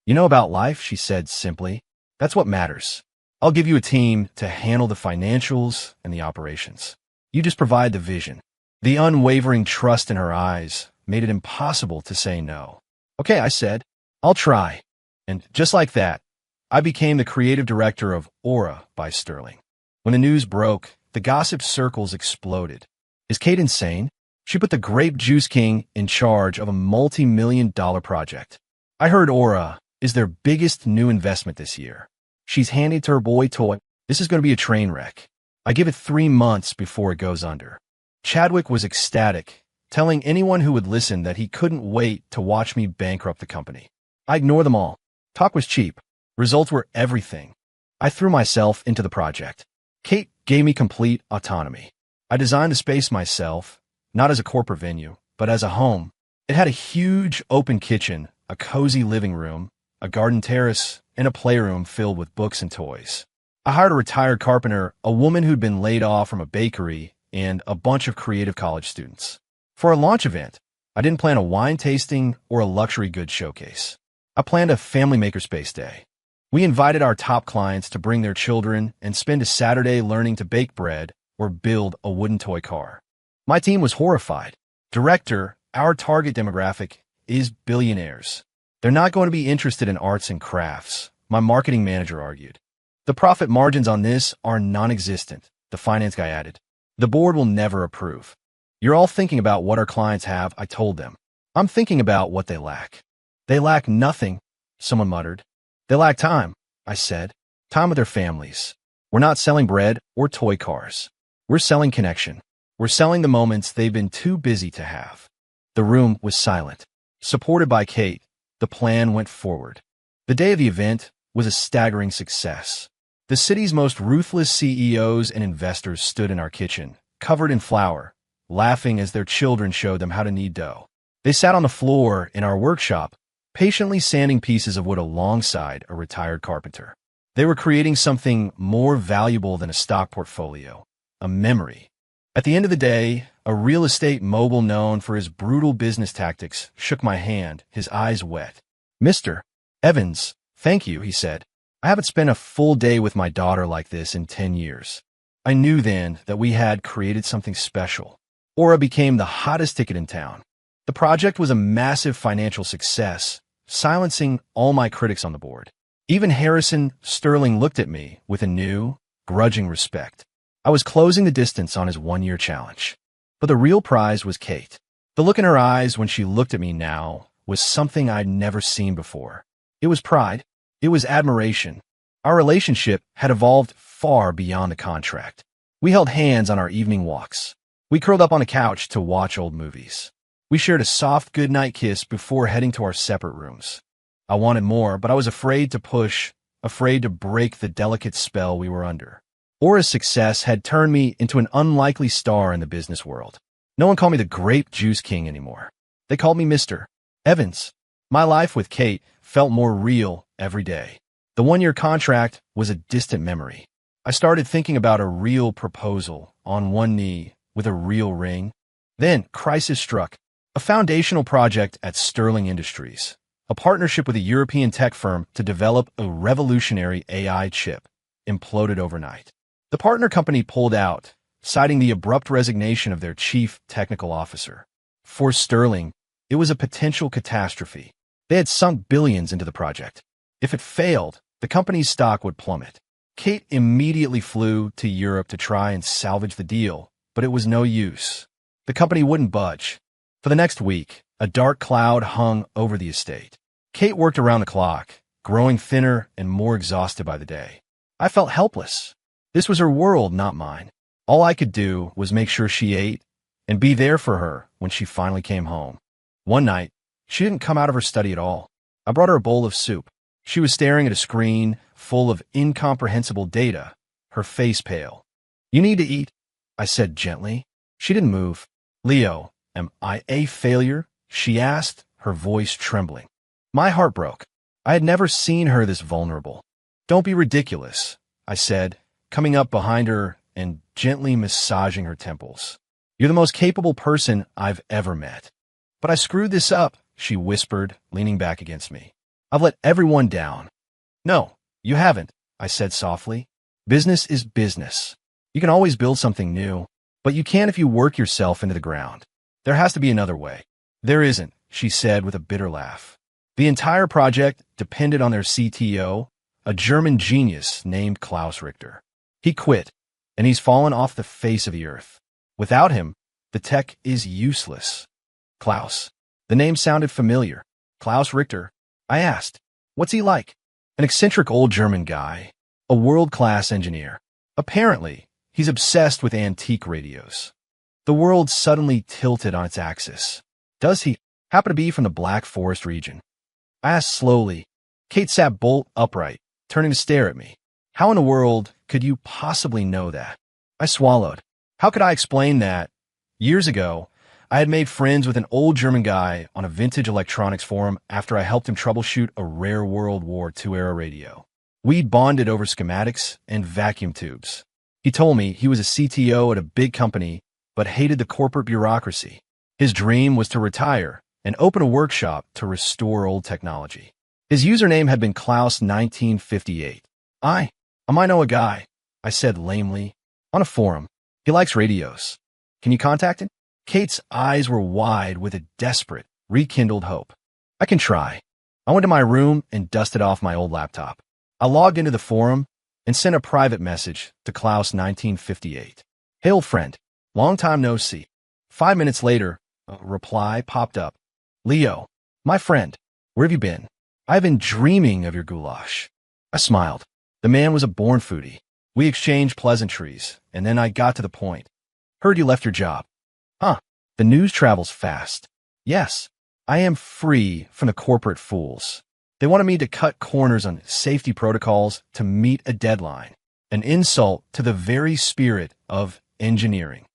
You know about life, she said simply. That's what matters. I'll give you a team to handle the financials and the operations. You just provide the vision. The unwavering trust in her eyes made it impossible to say no. Okay, I said. I'll try. And just like that, I became the creative director of Aura by Sterling. When the news broke, the gossip circles exploded. Is Kate insane? She put the Grape Juice King in charge of a multi-million-dollar project. I heard Aura is their biggest new investment this year. She's handing to her boy toy. This is going to be a train wreck. I give it 3 months before it goes under. Chadwick was ecstatic, telling anyone who would listen that he couldn't wait to watch me bankrupt the company. I ignored them all. Talk was cheap. Results were everything. I threw myself into the project. Kate gave me complete autonomy. I designed the space myself, not as a corporate venue, but as a home. It had a huge open kitchen, a cozy living room, a garden terrace, and a playroom filled with books and toys. I hired a retired carpenter, a woman who'd been laid off from a bakery, and a bunch of creative college students. For our launch event, I didn't plan a wine tasting or a luxury goods showcase. I planned a family makerspace day. We invited our top clients to bring their children and spend a Saturday learning to bake bread or build a wooden toy car. My team was horrified. Director, our target demographic is billionaires. They're not going to be interested in arts and crafts, my marketing manager argued. The profit margins on this are non-existent, the finance guy added. The board will never approve. You're all thinking about what our clients have, I told them. I'm thinking about what they lack. They lack nothing, someone muttered. They lack time, I said. Time with their families. We're not selling bread or toy cars. We're selling connection. We're selling the moments they've been too busy to have. The room was silent. Supported by Kate, the plan went forward. The day of the event was a staggering success. The city's most ruthless CEOs and investors stood in our kitchen, covered in flour, laughing as their children showed them how to knead dough. They sat on the floor in our workshop, patiently sanding pieces of wood alongside a retired carpenter. They were creating something more valuable than a stock portfolio, a memory. At the end of the day, a real estate mogul known for his brutal business tactics shook my hand, his eyes wet. Mr. Evans, thank you, he said. I haven't spent a full day with my daughter like this in 10 years. I knew then that we had created something special. Aura became the hottest ticket in town. The project was a massive financial success, silencing all my critics on the board. Even Harrison Sterling looked at me with a new, grudging respect. I was closing the distance on his one-year challenge. But the real prize was Kate. The look in her eyes when she looked at me now was something I'd never seen before. It was pride. It was admiration. Our relationship had evolved far beyond the contract. We held hands on our evening walks. We curled up on a couch to watch old movies. We shared a soft goodnight kiss before heading to our separate rooms. I wanted more, but I was afraid to push, afraid to break the delicate spell we were under. Aura's success had turned me into an unlikely star in the business world. No one called me the grape juice king anymore. They called me Mr. Evans. My life with Kate felt more real every day. The one-year contract was a distant memory. I started thinking about a real proposal on one knee with a real ring. Then crisis struck. A foundational project at Sterling Industries, a partnership with a European tech firm to develop a revolutionary AI chip, imploded overnight. The partner company pulled out, citing the abrupt resignation of their chief technical officer. For Sterling, it was a potential catastrophe. They had sunk billions into the project. If it failed, the company's stock would plummet. Kate immediately flew to Europe to try and salvage the deal, but it was no use. The company wouldn't budge. For the next week, a dark cloud hung over the estate. Kate worked around the clock, growing thinner and more exhausted by the day. I felt helpless. This was her world, not mine. All I could do was make sure she ate and be there for her when she finally came home. One night, she didn't come out of her study at all. I brought her a bowl of soup. She was staring at a screen full of incomprehensible data, her face pale. You need to eat, I said gently. She didn't move. Leo, am I a failure? She asked, her voice trembling. My heart broke. I had never seen her this vulnerable. Don't be ridiculous, I said, coming up behind her and gently massaging her temples. You're the most capable person I've ever met. But I screwed this up, she whispered, leaning back against me. I've let everyone down. No, you haven't, I said softly. Business is business. You can always build something new, but you can't if you work yourself into the ground. There has to be another way. There isn't, she said with a bitter laugh. The entire project depended on their CTO, a German genius named Klaus Richter. He quit, and he's fallen off the face of the earth. Without him, the tech is useless. Klaus. The name sounded familiar. Klaus Richter. I asked, what's he like? An eccentric old German guy, a world-class engineer. Apparently, he's obsessed with antique radios. The world suddenly tilted on its axis. Does he happen to be from the Black Forest region? I asked slowly. Kate sat bolt upright, turning to stare at me. How in the world could you possibly know that? I swallowed. How could I explain that? Years ago, I had made friends with an old German guy on a vintage electronics forum after I helped him troubleshoot a rare World War II-era radio. We'd bonded over schematics and vacuum tubes. He told me he was a CTO at a big company, but hated the corporate bureaucracy. His dream was to retire and open a workshop to restore old technology. His username had been Klaus1958. I might know a guy, I said lamely, on a forum. He likes radios. Can you contact him? Kate's eyes were wide with a desperate, rekindled hope. I can try. I went to my room and dusted off my old laptop. I logged into the forum and sent a private message to Klaus1958. Hey, old friend. Long time no see. 5 minutes later, a reply popped up. Leo, my friend, where have you been? I've been dreaming of your goulash. I smiled. The man was a born foodie. We exchanged pleasantries, and then I got to the point. Heard you left your job. Huh. The news travels fast. Yes, I am free from the corporate fools. They wanted me to cut corners on safety protocols to meet a deadline, an insult to the very spirit of engineering.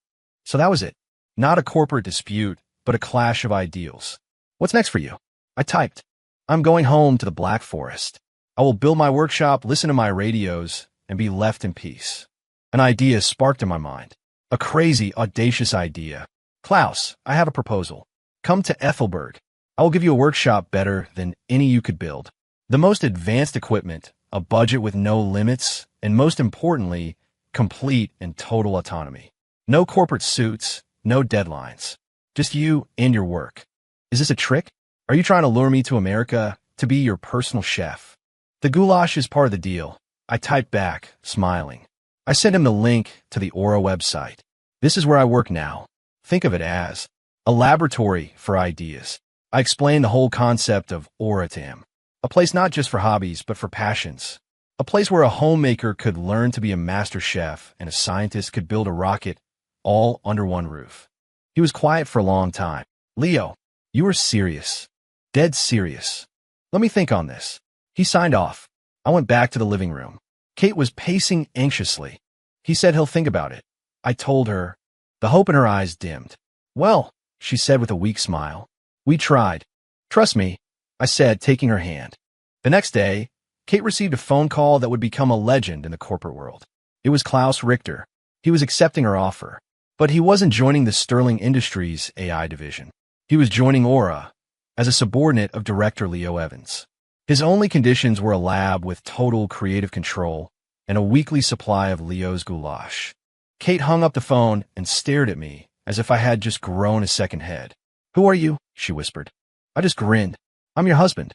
So that was it. Not a corporate dispute, but a clash of ideals. What's next for you? I typed. I'm going home to the Black Forest. I will build my workshop, listen to my radios, and be left in peace. An idea sparked in my mind. A crazy, audacious idea. Klaus, I have a proposal. Come to Ethelberg. I will give you a workshop better than any you could build. The most advanced equipment, a budget with no limits, and most importantly, complete and total autonomy. No corporate suits, no deadlines. Just you and your work. Is this a trick? Are you trying to lure me to America to be your personal chef? The goulash is part of the deal. I typed back, smiling. I sent him the link to the Aura website. This is where I work now. Think of it as a laboratory for ideas. I explained the whole concept of Aura to him. A place not just for hobbies, but for passions. A place where a homemaker could learn to be a master chef and a scientist could build a rocket all under one roof. He was quiet for a long time. Leo, you are serious. Dead serious. Let me think on this. He signed off. I went back to the living room. Kate was pacing anxiously. He said he'll think about it. I told her. The hope in her eyes dimmed. Well, she said with a weak smile. We tried. Trust me, I said, taking her hand. The next day, Kate received a phone call that would become a legend in the corporate world. It was Klaus Richter. He was accepting her offer. But he wasn't joining the Sterling Industries AI division. He was joining Aura as a subordinate of Director Leo Evans. His only conditions were a lab with total creative control and a weekly supply of Leo's goulash. Kate hung up the phone and stared at me as if I had just grown a second head. Who are you? She whispered. I just grinned. I'm your husband.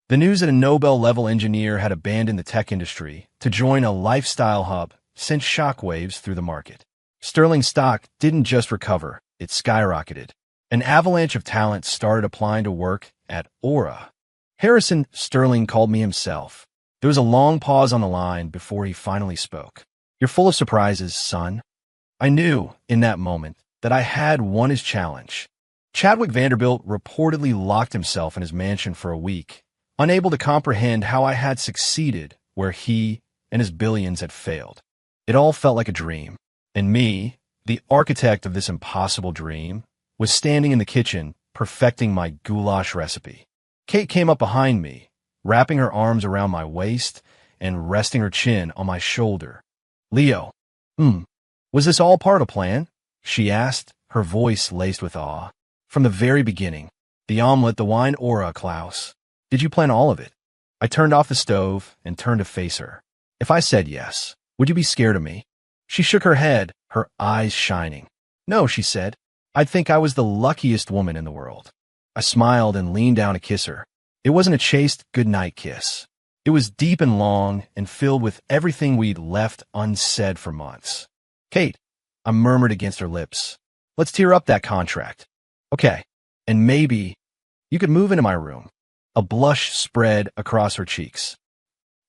The news that a Nobel-level engineer had abandoned the tech industry to join a lifestyle hub sent shockwaves through the market. Sterling stock didn't just recover, it skyrocketed. An avalanche of talent started applying to work at Aura. Harrison Sterling called me himself. There was a long pause on the line before he finally spoke. You're full of surprises, son. I knew, in that moment, that I had won his challenge. Chadwick Vanderbilt reportedly locked himself in his mansion for a week, unable to comprehend how I had succeeded where he and his billions had failed. It all felt like a dream, and me, the architect of this impossible dream, was standing in the kitchen, perfecting my goulash recipe. Kate came up behind me, wrapping her arms around my waist and resting her chin on my shoulder. Leo, was this all part of a plan? She asked, her voice laced with awe. From the very beginning. The omelet, the wine, Aura, Klaus. Did you plan all of it? I turned off the stove and turned to face her. If I said yes, would you be scared of me? She shook her head, her eyes shining. No, she said. I'd think I was the luckiest woman in the world. I smiled and leaned down to kiss her. It wasn't a chaste goodnight kiss. It was deep and long and filled with everything we'd left unsaid for months. Kate, I murmured against her lips. Let's tear up that contract. Okay, and maybe you could move into my room. A blush spread across her cheeks.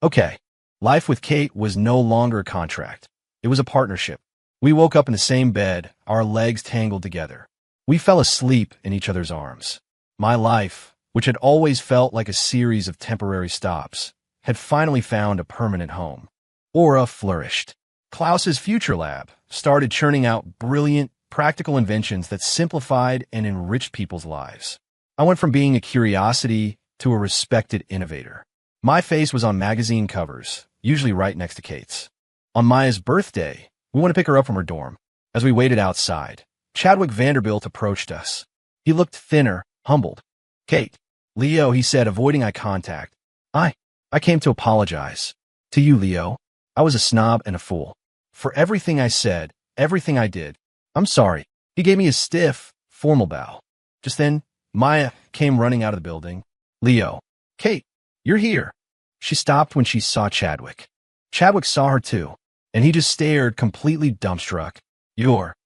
Okay, life with Kate was no longer a contract. It was a partnership. We woke up in the same bed, our legs tangled together. We fell asleep in each other's arms. My life, which had always felt like a series of temporary stops, had finally found a permanent home. Aura flourished. Klaus's future lab started churning out brilliant, practical inventions that simplified and enriched people's lives. I went from being a curiosity to a respected innovator. My face was on magazine covers, usually right next to Kate's. On Maya's birthday, we went to pick her up from her dorm. As we waited outside, Chadwick Vanderbilt approached us. He looked thinner, humbled. "Kate." "Leo," he said, avoiding eye contact. I came to apologize. To you, Leo. I was a snob and a fool. For everything I said, everything I did. I'm sorry." He gave me a stiff, formal bow. Just then, Maya came running out of the building. "Leo." "Kate, you're here." She stopped when she saw Chadwick. Chadwick saw her too, and he just stared, completely dumbstruck. "You're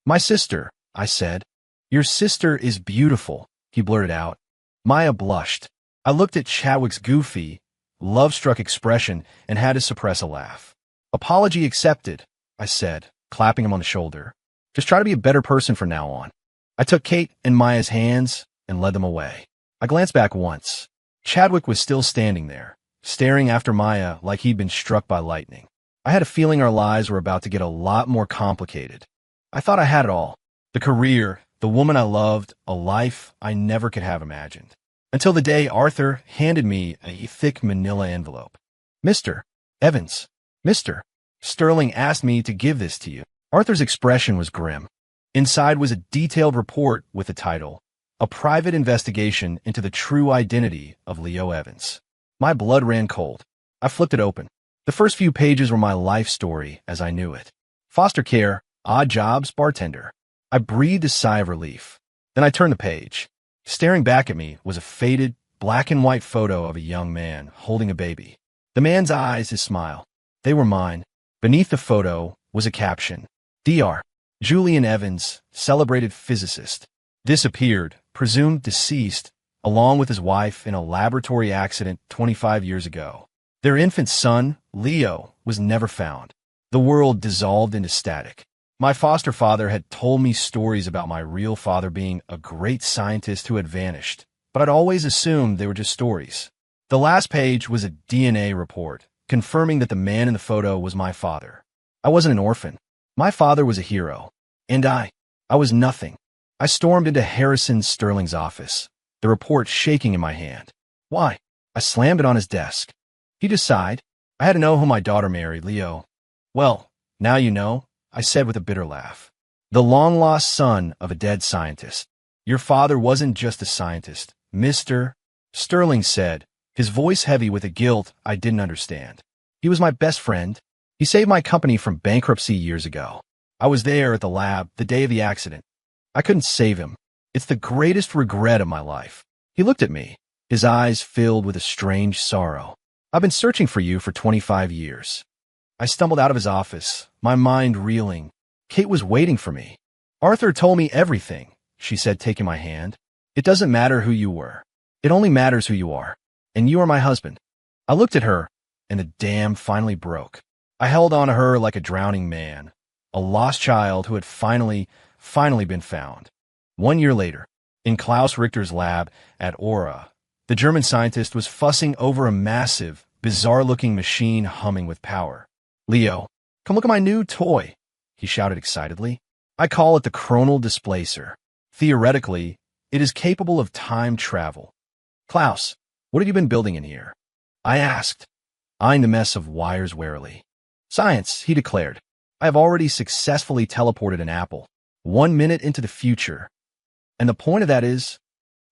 my sister," I said. "Your sister is beautiful," he blurted out. Maya blushed. I looked at Chadwick's goofy, love-struck expression and had to suppress a laugh. "Apology accepted," I said, clapping him on the shoulder. "Just try to be a better person from now on." I took Kate and Maya's hands and led them away. I glanced back once. Chadwick was still standing there, staring after Maya like he'd been struck by lightning. I had a feeling our lives were about to get a lot more complicated. I thought I had it all. The career, the woman I loved, a life I never could have imagined. Until the day Arthur handed me a thick manila envelope. "Mr. Evans, Mr. Sterling asked me to give this to you." Arthur's expression was grim. Inside was a detailed report with the title, "A Private Investigation into the True Identity of Leo Evans." My blood ran cold. I flipped it open. The first few pages were my life story as I knew it. Foster care, odd jobs, bartender. I breathed a sigh of relief. Then I turned the page. Staring back at me was a faded, black and white photo of a young man holding a baby. The man's eyes, his smile, they were mine. Beneath the photo was a caption, "Dr. Julian Evans, celebrated physicist, disappeared, presumed deceased, along with his wife in a laboratory accident 25 years ago. Their infant son, Leo, was never found." The world dissolved into static. My foster father had told me stories about my real father being a great scientist who had vanished, but I'd always assumed they were just stories. The last page was a DNA report, confirming that the man in the photo was my father. I wasn't an orphan. My father was a hero. And I was nothing. I stormed into Harrison Sterling's office, the report shaking in my hand. "Why?" I slammed it on his desk. "He just sighed. I had to know who my daughter married, Leo." "Well, now you know," I said with a bitter laugh. "The long-lost son of a dead scientist. Your father wasn't just a scientist, Mr. Sterling said, his voice heavy with a guilt I didn't understand. "He was my best friend. He saved my company from bankruptcy years ago. I was there at the lab the day of the accident. I couldn't save him. It's the greatest regret of my life." He looked at me, his eyes filled with a strange sorrow. "I've been searching for you for 25 years. I stumbled out of his office, my mind reeling. Kate was waiting for me. "Arthur told me everything," she said, taking my hand. "It doesn't matter who you were. It only matters who you are. And you are my husband." I looked at her, and the dam finally broke. I held on to her like a drowning man, a lost child who had finally been found. 1 year later, in Klaus Richter's lab at Aura, the German scientist was fussing over a massive, bizarre-looking machine humming with power. "Leo, come look at my new toy," he shouted excitedly. "I call it the chronal displacer. Theoretically, it is capable of time travel." "Klaus, what have you been building in here?" I asked, eyeing the mess of wires warily. "Science," he declared. "I have already successfully teleported an apple, 1 minute into the future. And the point of that is,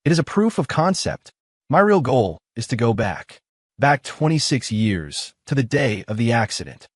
it is a proof of concept. My real goal is to go back 26 years, to the day of the accident."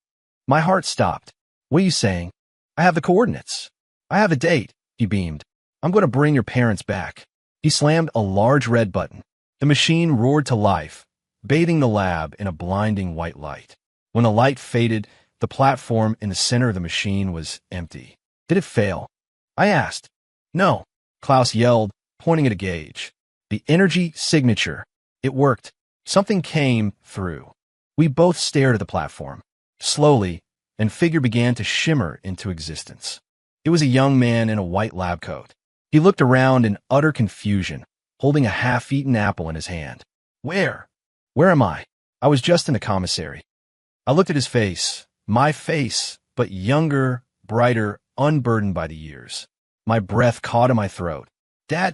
My heart stopped. "What are you saying?" "I have the coordinates. I have a date," he beamed. "I'm going to bring your parents back." He slammed a large red button. The machine roared to life, bathing the lab in a blinding white light. When the light faded, the platform in the center of the machine was empty. "Did it fail?" I asked. "No," Klaus yelled, pointing at a gauge. "The energy signature. It worked." Something came through. We both stared at the platform. Slowly, a figure began to shimmer into existence. It was a young man in a white lab coat. He looked around in utter confusion, holding a half-eaten apple in his hand. Where am I?" "I was just in the commissary." I looked at his face, my face, but younger, brighter, unburdened by the years. My breath caught in my throat. Dad,